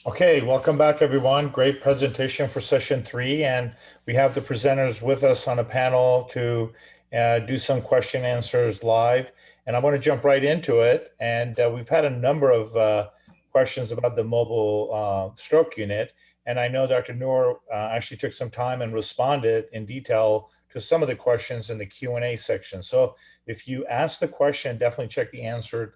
Okay, welcome back, everyone. Great presentation for session three. And we have the presenters with us on a panel to do some question answers live. And I want to jump right into it. And we've had a number of questions about the mobile stroke unit. And I know Dr. Noor actually took some time and responded in detail to some of the questions in the Q&A section. So if you ask the question, definitely check the answered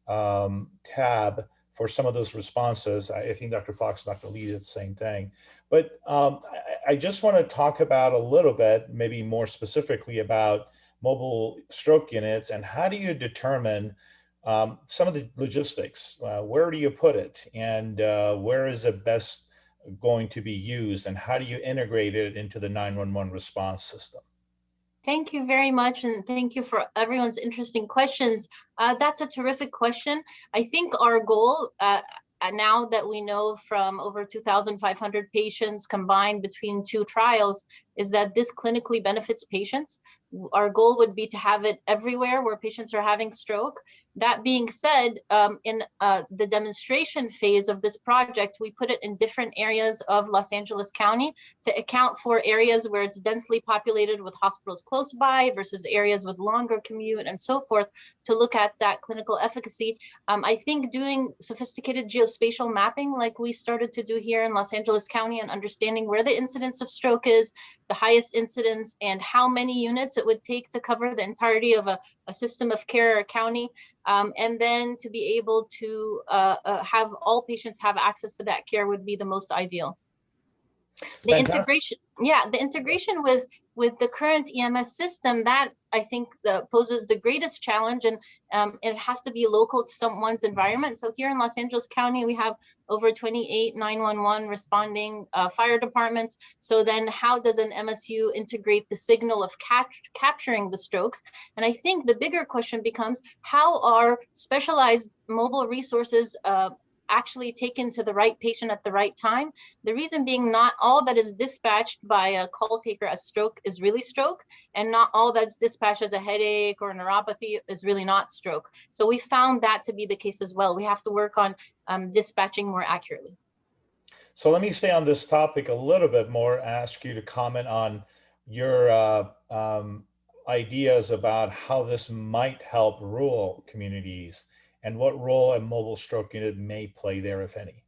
tab for some of those responses. I think Dr. Fox is not going to lead it the same thing. But I just want to talk about a little bit, maybe more specifically about mobile stroke units and how do you determine some of the logistics? Where do you put it? And where is it best going to be used? And how do you integrate it into the 911 response system? Thank you very much, and thank you for everyone's interesting questions. That's a terrific question. I think our goal, now that we know from over 2,500 patients combined between two trials, is that this clinically benefits patients. Our goal would be to have it everywhere where patients are having stroke. That being said, in the demonstration phase of this project, we put it in different areas of Los Angeles County to account for areas where it's densely populated with hospitals close by versus areas with longer commute and so forth, to look at that clinical efficacy. I think doing sophisticated geospatial mapping like we started to do here in Los Angeles County and understanding where the incidence of stroke is, the highest incidence, and how many units it would take to cover the entirety of a system of care or county, and then to be able to have all patients have access to that care would be the most ideal. The integration, the integration with the current EMS system, that I think poses the greatest challenge, and it has to be local to someone's environment. So here in Los Angeles County, we have over 28 911 responding fire departments. So then how does an MSU integrate the signal of capturing the strokes? And I think the bigger question becomes, how are specialized mobile resources actually taken to the right patient at the right time? The reason being, not all that is dispatched by a call taker as stroke is really stroke, and not all that's dispatched as a headache or neuropathy is really not stroke. So we found that to be the case as well. We have to work on dispatching more accurately. So let me stay on this topic a little bit more, ask you to comment on your ideas about how this might help rural communities and what role a mobile stroke unit may play there, if any.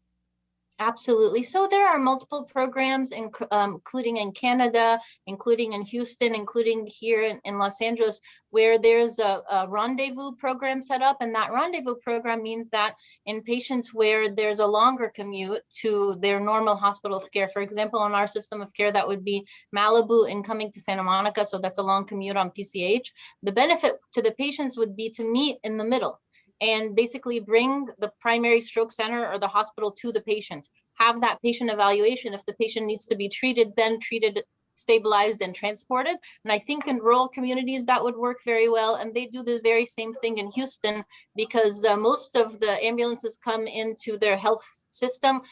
Absolutely. So there are multiple programs, including in Canada, including in Houston, including here in Los Angeles, where there's a rendezvous program set up. And that rendezvous program means that in patients where there's a longer commute to their normal hospital of care, for example, in our system of care, that would be Malibu and coming to Santa Monica. So that's a long commute on PCH. The benefit to the patients would be to meet in the middle and basically bring the primary stroke center or the hospital to the patient, have that patient evaluation. If the patient needs to be treated, then treated, stabilized, and transported. And I think in rural communities that would work very well. And they do the very same thing in Houston, because most of the ambulances come into their health system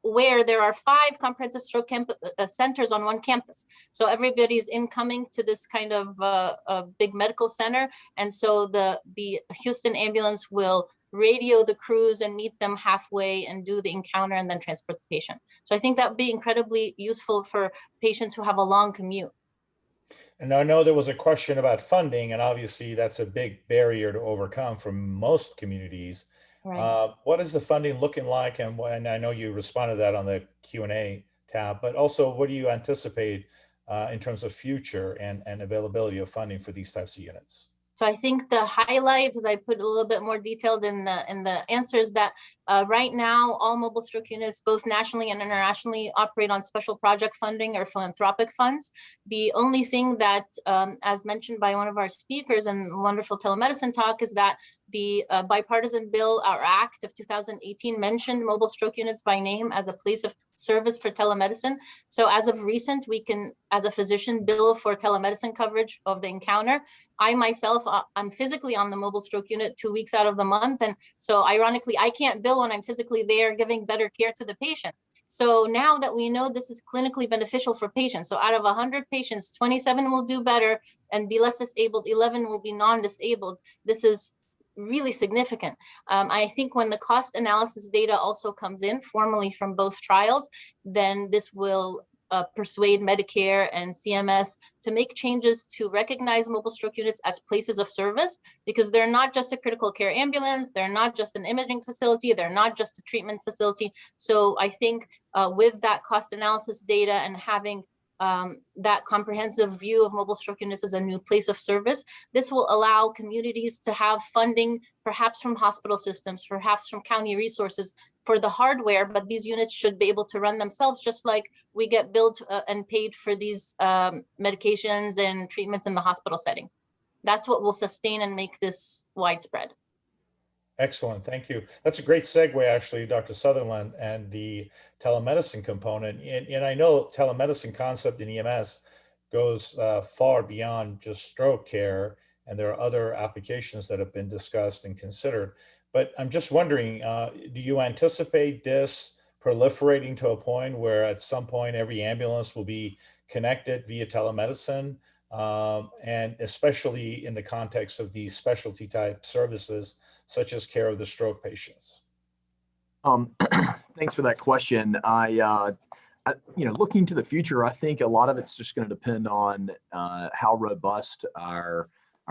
where there are 5 comprehensive stroke centers on one campus. So everybody's incoming to this kind of a big medical center. And so the Houston ambulance will radio the crews and meet them halfway and do the encounter and then transport the patient. So I think that would be incredibly useful for patients who have a long commute. And I know there was a question about funding, and obviously that's a big barrier to overcome for most communities. Right. What is the funding looking like? And I know you responded to that on the Q&A tab, but also what do you anticipate in terms of future and availability of funding for these types of units? So I think the highlight, because I put a little bit more detailed in the answers, that right now all mobile stroke units, both nationally and internationally, operate on special project funding or philanthropic funds. The only thing that, as mentioned by one of our speakers in wonderful telemedicine talk, is that the bipartisan bill, our act of 2018, mentioned mobile stroke units by name as a place of service for telemedicine. So as of recent, we can, as a physician, bill for telemedicine coverage of the encounter. I myself, I'm physically on the mobile stroke unit 2 weeks out of the month. And so ironically, I can't bill when I'm physically there giving better care to the patient. So now that we know this is clinically beneficial for patients, so out of 100 patients, 27 will do better and be less disabled, 11 will be non-disabled. This is really significant. I think when the cost analysis data also comes in formally from both trials, then this will persuade Medicare and CMS to make changes to recognize mobile stroke units as places of service, because they're not just a critical care ambulance, they're not just an imaging facility, they're not just a treatment facility. So I think with that cost analysis data and having that comprehensive view of mobile stroke units as a new place of service, this will allow communities to have funding, perhaps from hospital systems, perhaps from county resources for the hardware, but these units should be able to run themselves, just like we get billed and paid for these medications and treatments in the hospital setting. That's what will sustain and make this widespread. Excellent, thank you. That's a great segue, actually, Dr. Sutherland, and the telemedicine component. And I know telemedicine concept in EMS goes far beyond just stroke care, and there are other applications that have been discussed and considered. But I'm just wondering, do you anticipate this proliferating to a point where at some point every ambulance will be connected via telemedicine? And especially in the context of these specialty type services, such as care of the stroke patients? Thanks for that question. Looking to the future, I think a lot of it's just going to depend on how robust our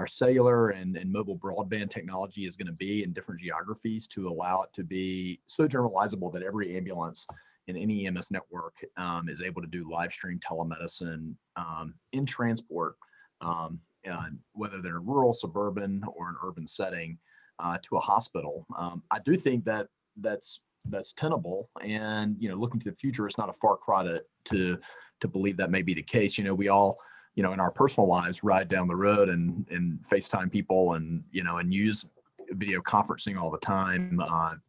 cellular and mobile broadband technology is going to be in different geographies to allow it to be so generalizable that every ambulance in any EMS network is able to do live stream telemedicine in transport, whether they're in rural, suburban, or an urban setting to a hospital. I do think that that's tenable, and looking to the future, it's not a far cry to believe that may be the case. We all in our personal lives ride down the road and FaceTime people and use video conferencing all the time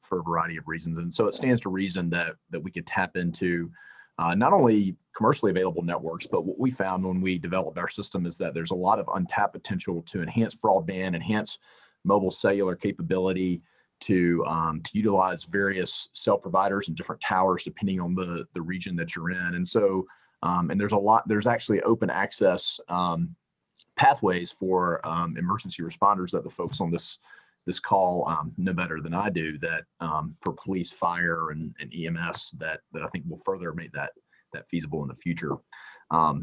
for a variety of reasons. And so it stands to reason that we could tap into not only commercially available networks, but what we found when we developed our system is that there's a lot of untapped potential to enhance broadband, enhance mobile cellular capability, to utilize various cell providers and different towers depending on the region that you're in. And so and there's actually open access pathways for emergency responders that the folks on this call know better than I do, that for police, fire, and EMS that I think will further make that feasible in the future.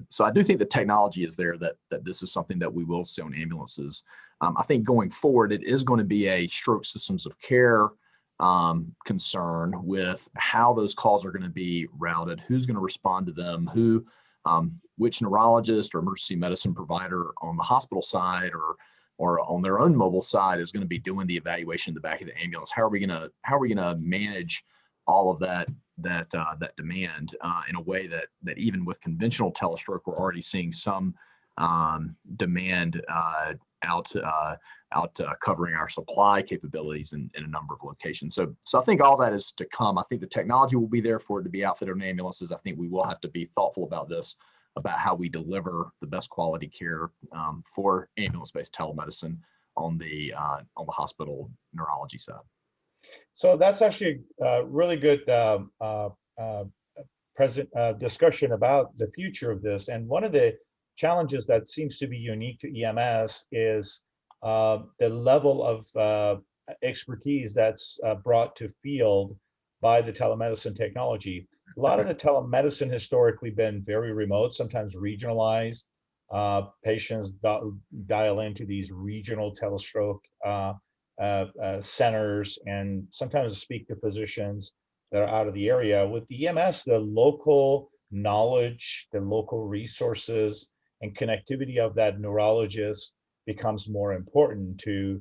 So I do think the technology is there that this is something that we will see on ambulances. I think going forward, it is going to be a stroke systems of care concern with how those calls are going to be routed, who's going to respond to them, which neurologist or emergency medicine provider on the hospital side or on their own mobile side is going to be doing the evaluation in the back of the ambulance. How are we going to manage all of that demand in a way that even with conventional telestroke, we're already seeing some demand out covering our supply capabilities in a number of locations. So I think all that is to come. I think the technology will be there for it to be outfitted on ambulances. I think we will have to be thoughtful about this, about how we deliver the best quality care for ambulance-based telemedicine on the hospital neurology side. So that's actually a really good discussion about the future of this. And one of the challenges that seems to be unique to EMS is the level of expertise that's brought to field by the telemedicine technology. A lot of the telemedicine historically been very remote, sometimes regionalized. Patients dial into these regional telestroke centers and sometimes speak to physicians that are out of the area. With the EMS, the local knowledge, the local resources, and connectivity of that neurologist becomes more important to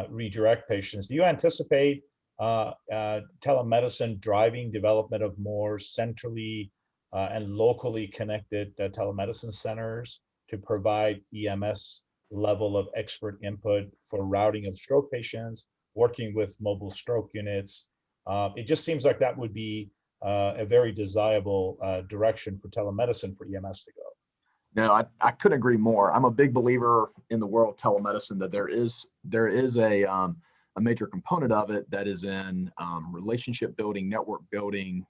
redirect patients. Do you anticipate telemedicine driving development of more centrally and locally connected telemedicine centers to provide EMS level of expert input for routing of stroke patients, working with mobile stroke units? It just seems like that would be a very desirable direction for telemedicine for EMS to go. No, I couldn't agree more. I'm a big believer in the world of telemedicine, that there is a major component of it that is in relationship building, network building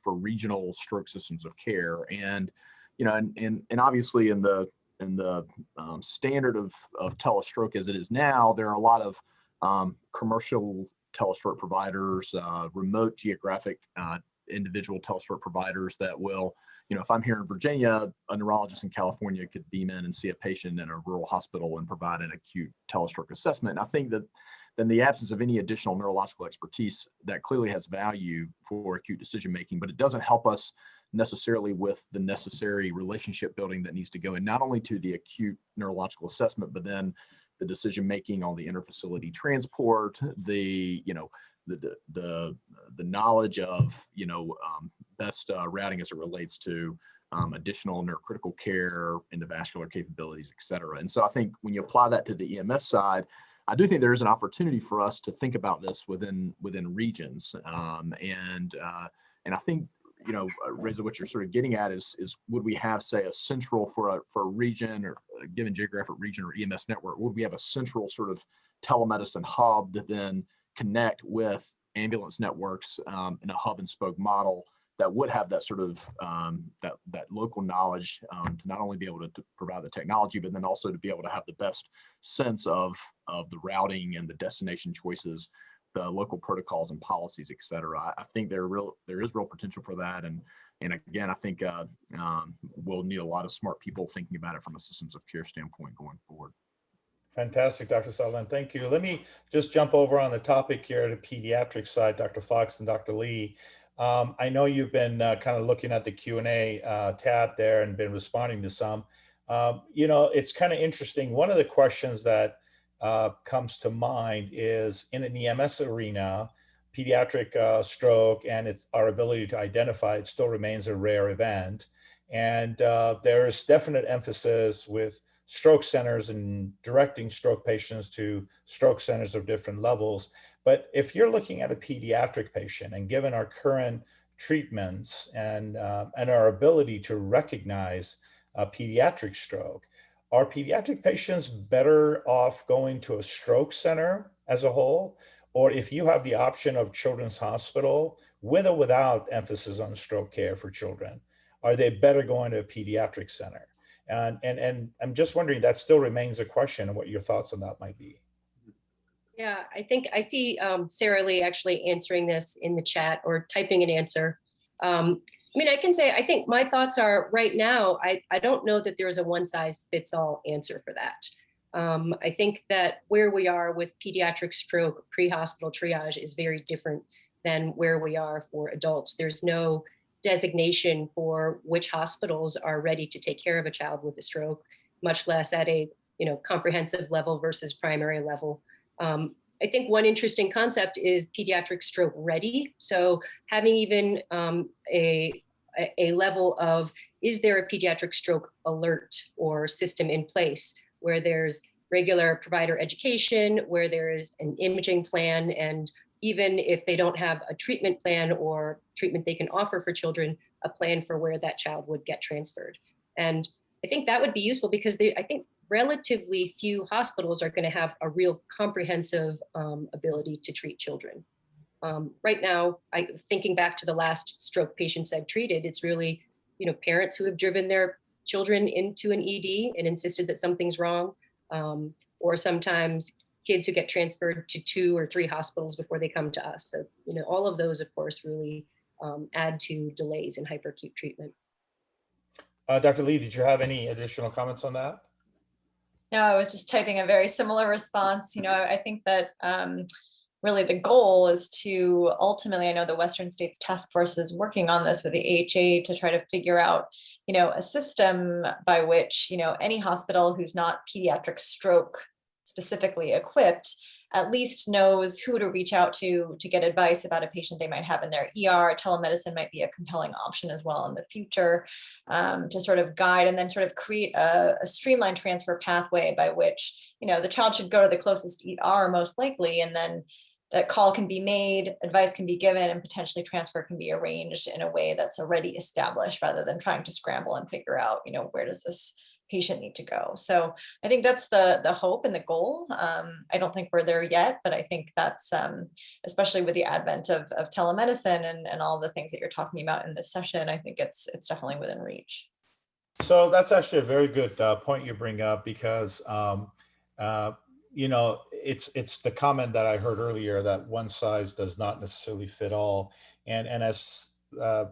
for regional stroke systems of care. And and obviously in the standard of telestroke as it is now, there are a lot of commercial telestroke providers, remote geographic individual telestroke providers that will, if I'm here in Virginia, a neurologist in California could beam in and see a patient in a rural hospital and provide an acute telestroke assessment. And I think that in the absence of any additional neurological expertise, that clearly has value for acute decision making, but it doesn't help us necessarily with the necessary relationship building that needs to go in, not only to the acute neurological assessment, but then the decision making on the interfacility transport, the knowledge of best routing as it relates to additional neurocritical care, endovascular capabilities, et cetera. And so I think when you apply that to the EMS side, I do think there is an opportunity for us to think about this within regions, and I think Reza, what you're sort of getting at is would we have, say, a central for a region or a given geographic region or EMS network? Would we have a central sort of telemedicine hub that then connect with ambulance networks in a hub and spoke model that would have that sort of that local knowledge to not only be able to provide the technology, but then also to be able to have the best sense of the routing and the destination choices, the local protocols and policies, et cetera. I think there is real potential for that. And again, I think we'll need a lot of smart people thinking about it from a systems of care standpoint going forward. Fantastic, Dr. Sutherland. Thank you. Let me just jump over on the topic here to the pediatric side, Dr. Fox and Dr. Lee. I know you've been kind of looking at the Q&A tab there and been responding to some. It's kind of interesting. One of the questions that comes to mind is in an EMS arena, pediatric stroke and our ability to identify it still remains a rare event. And there is definite emphasis with stroke centers and directing stroke patients to stroke centers of different levels. But if you're looking at a pediatric patient and given our current treatments and our ability to recognize a pediatric stroke, are pediatric patients better off going to a stroke center as a whole? Or if you have the option of Children's Hospital with or without emphasis on stroke care for children, are they better going to a pediatric center? And I'm just wondering, that still remains a question, and what your thoughts on that might be. Yeah, I think I see Sarah Lee actually answering this in the chat or typing an answer. I can say, I think my thoughts are right now, I don't know that there is a one size fits all answer for that. I think that where we are with pediatric stroke pre-hospital triage is very different than where we are for adults. There's no designation for which hospitals are ready to take care of a child with a stroke, much less at a comprehensive level versus primary level. I think one interesting concept is pediatric stroke ready. So having even a level of, is there a pediatric stroke alert or system in place where there's regular provider education, where there is an imaging plan, and even if they don't have a treatment plan or treatment they can offer for children, a plan for where that child would get transferred. And I think that would be useful because I think relatively few hospitals are going to have a real comprehensive ability to treat children. Right now, thinking back to the last stroke patients I've treated, it's really, parents who have driven their children into an ED and insisted that something's wrong, or sometimes kids who get transferred to 2 or 3 hospitals before they come to us. So, all of those, of course, really add to delays in hyperacute treatment. Dr. Lee, did you have any additional comments on that? No, I was just typing a very similar response. I think that really the goal is to ultimately, I know the Western States Task Force is working on this with the AHA to try to figure out, a system by which, any hospital who's not pediatric stroke specifically equipped at least knows who to reach out to get advice about a patient they might have in their ER. Telemedicine might be a compelling option as well in the future, to sort of guide and then sort of create a streamlined transfer pathway by which, the child should go to the closest ER most likely, and then that call can be made, advice can be given, and potentially transfer can be arranged in a way that's already established rather than trying to scramble and figure out, where does this patient need to go. So I think that's the hope and the goal. I don't think we're there yet, but I think that's especially with the advent of telemedicine and all the things that you're talking about in this session, I think it's definitely within reach. So that's actually a very good point you bring up, because it's the comment that I heard earlier that one size does not necessarily fit all. And as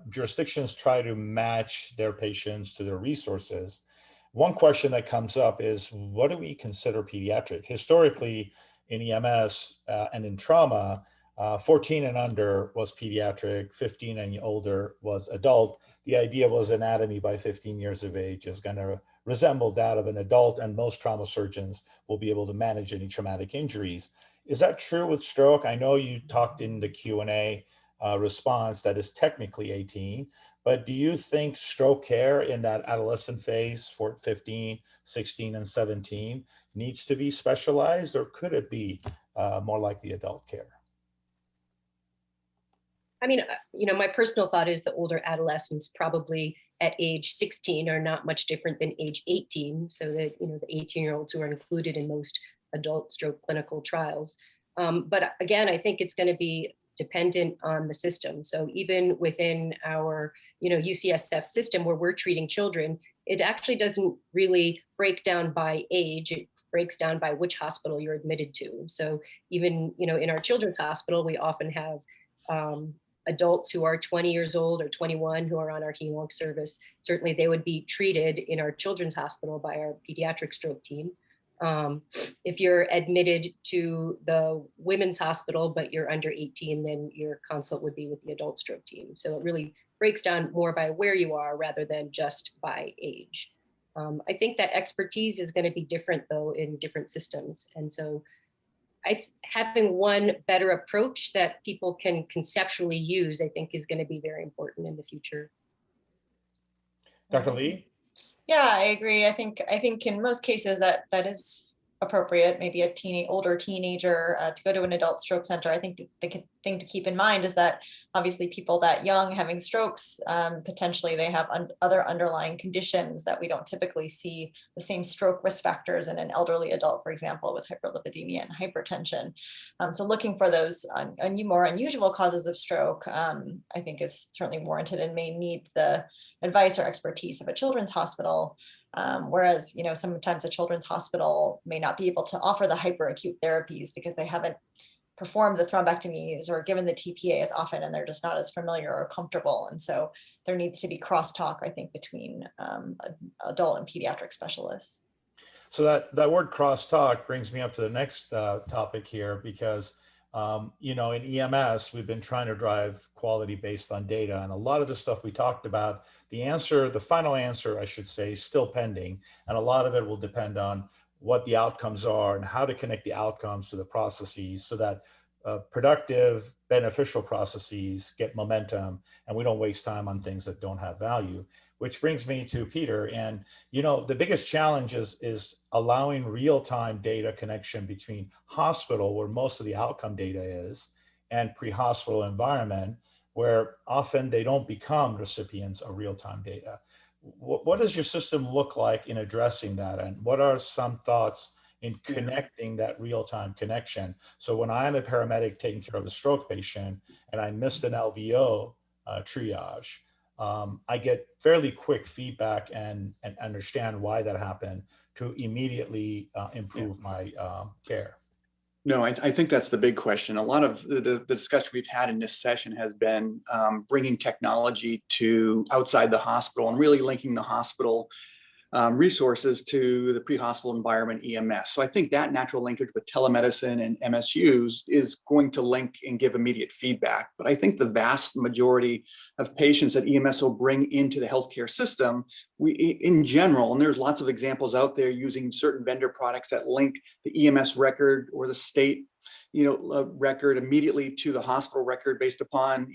jurisdictions try to match their patients to their resources, one question that comes up is, what do we consider pediatric? Historically, in EMS and in trauma, 14 and under was pediatric, 15 and older was adult. The idea was anatomy by 15 years of age is going to resemble that of an adult, and most trauma surgeons will be able to manage any traumatic injuries. Is that true with stroke? I know you talked in the Q&A response that is technically 18, but do you think stroke care in that adolescent phase for 15, 16, and 17 needs to be specialized, or could it be more like the adult care? I mean, my personal thought is the older adolescents probably at age 16 are not much different than age 18. So that, the 18-year-olds who are included in most adult stroke clinical trials. But again, I think it's going to be dependent on the system. So even within our, UCSF system where we're treating children, it actually doesn't really break down by age. It breaks down by which hospital you're admitted to. So even, in our children's hospital, we often have adults who are 20 years old or 21 who are on our hem-onc service. Certainly they would be treated in our children's hospital by our pediatric stroke team. If you're admitted to the women's hospital, but you're under 18, then your consult would be with the adult stroke team. So it really breaks down more by where you are rather than just by age. I think that expertise is going to be different though in different systems. And so having one better approach that people can conceptually use, I think is going to be very important in the future. Dr. Lee? Yeah, I agree. I think in most cases that is appropriate. Maybe a older teenager to go to an adult stroke center. I think the thing to keep in mind is that obviously people that young having strokes, potentially they have other underlying conditions that we don't typically see the same stroke risk factors in an elderly adult, for example, with hyperlipidemia and hypertension. So looking for those more unusual causes of stroke, I think is certainly warranted and may need the advice or expertise of a children's hospital. Whereas, sometimes a children's hospital may not be able to offer the hyperacute therapies because they haven't performed the thrombectomies or given the TPA as often, and they're just not as familiar or comfortable. And so there needs to be crosstalk, I think, between adult and pediatric specialists. So that word crosstalk brings me up to the next topic here, because in EMS, we've been trying to drive quality based on data. And a lot of the stuff we talked about, the final answer, I should say, is still pending. And a lot of it will depend on what the outcomes are and how to connect the outcomes to the processes so that productive, beneficial processes get momentum and we don't waste time on things that don't have value. Which brings me to Peter. And, the biggest challenge is allowing real-time data connection between hospital, where most of the outcome data is, and pre-hospital environment, where often they don't become recipients of real-time data. What does your system look like in addressing that? And what are some thoughts in connecting that real-time connection? So when I'm a paramedic taking care of a stroke patient and I missed an LVO triage, I get fairly quick feedback and understand why that happened to immediately improve my care. No, I think that's the big question. A lot of the discussion we've had in this session has been bringing technology to outside the hospital and really linking the hospital resources to the pre-hospital environment EMS. So I think that natural linkage with telemedicine and MSUs is going to link and give immediate feedback. But I think the vast majority of patients that EMS will bring into the healthcare system, in general, and there's lots of examples out there using certain vendor products that link the EMS record or the state record immediately to the hospital record based upon,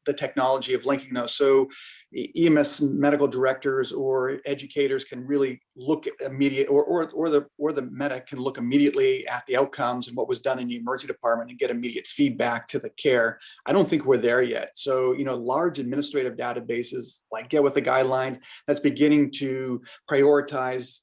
the technology of linking those. So EMS medical directors or educators can really look immediate, or the medic can look immediately at the outcomes and what was done in the emergency department and get immediate feedback to the care. I don't think we're there yet. So, large administrative databases like Get With The Guidelines, that's beginning to prioritize,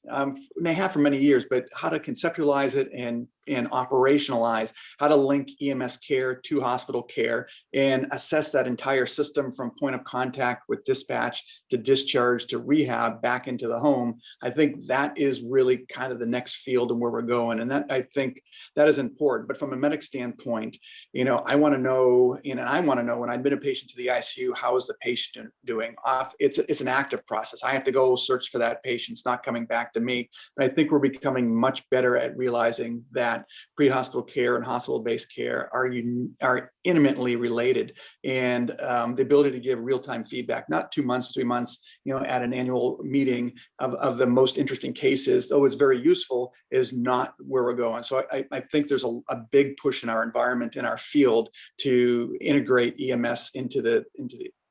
they have for many years, but how to conceptualize it and and operationalize how to link EMS care to hospital care and assess that entire system from point of contact with dispatch to discharge to rehab back into the home. I think that is really kind of the next field and where we're going. And that, I think that is important. But from a medic standpoint, I want to know, and I want to know when I admit a patient to the ICU, how is the patient doing? It's an active process. I have to go search for that patient. It's not coming back to me. But I think we're becoming much better at realizing that pre-hospital care and hospital-based care are intimately related, and the ability to give real-time feedback, not 2 months, 3 months, at an annual meeting of the most interesting cases, though it's very useful, is not where we're going. So I think there's a big push in our environment, in our field, to integrate EMS into the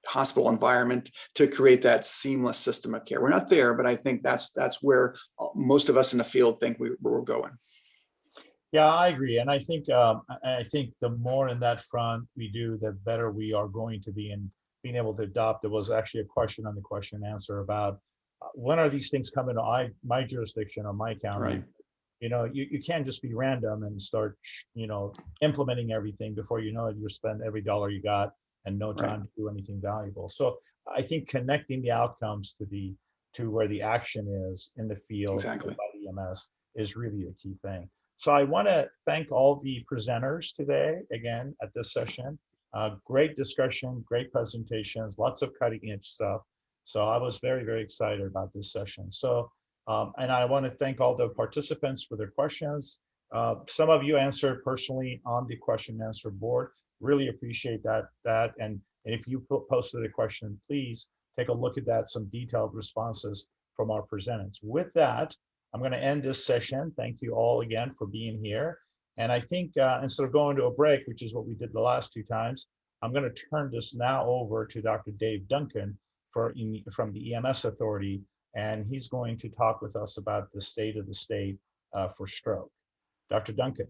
hospital environment to create that seamless system of care. We're not there, but I think that's where most of us in the field think we're going. Yeah, I agree. And I think the more in that front we do, the better we are going to be in being able to adopt. There was actually a question on the question and answer about when are these things coming to my jurisdiction or my county? Right. You can't just be random and start, implementing everything. Before you know it, you spend every dollar you got and no time to do anything valuable. So I think connecting the outcomes to where the action is in the field Exactly. by EMS is really the key thing. So I want to thank all the presenters today, again, at this session. Great discussion, great presentations, lots of cutting edge stuff. So I was very, very excited about this session. So, and I want to thank all the participants for their questions. Some of you answered personally on the question and answer board. Really appreciate that. And if you posted a question, please take a look at that, some detailed responses from our presenters. With that, I'm going to end this session. Thank you all again for being here. And I think instead of going to a break, which is what we did the last 2 times, I'm going to turn this now over to Dr. Dave Duncan from the EMS Authority, and he's going to talk with us about the state of the state for stroke. Dr. Duncan.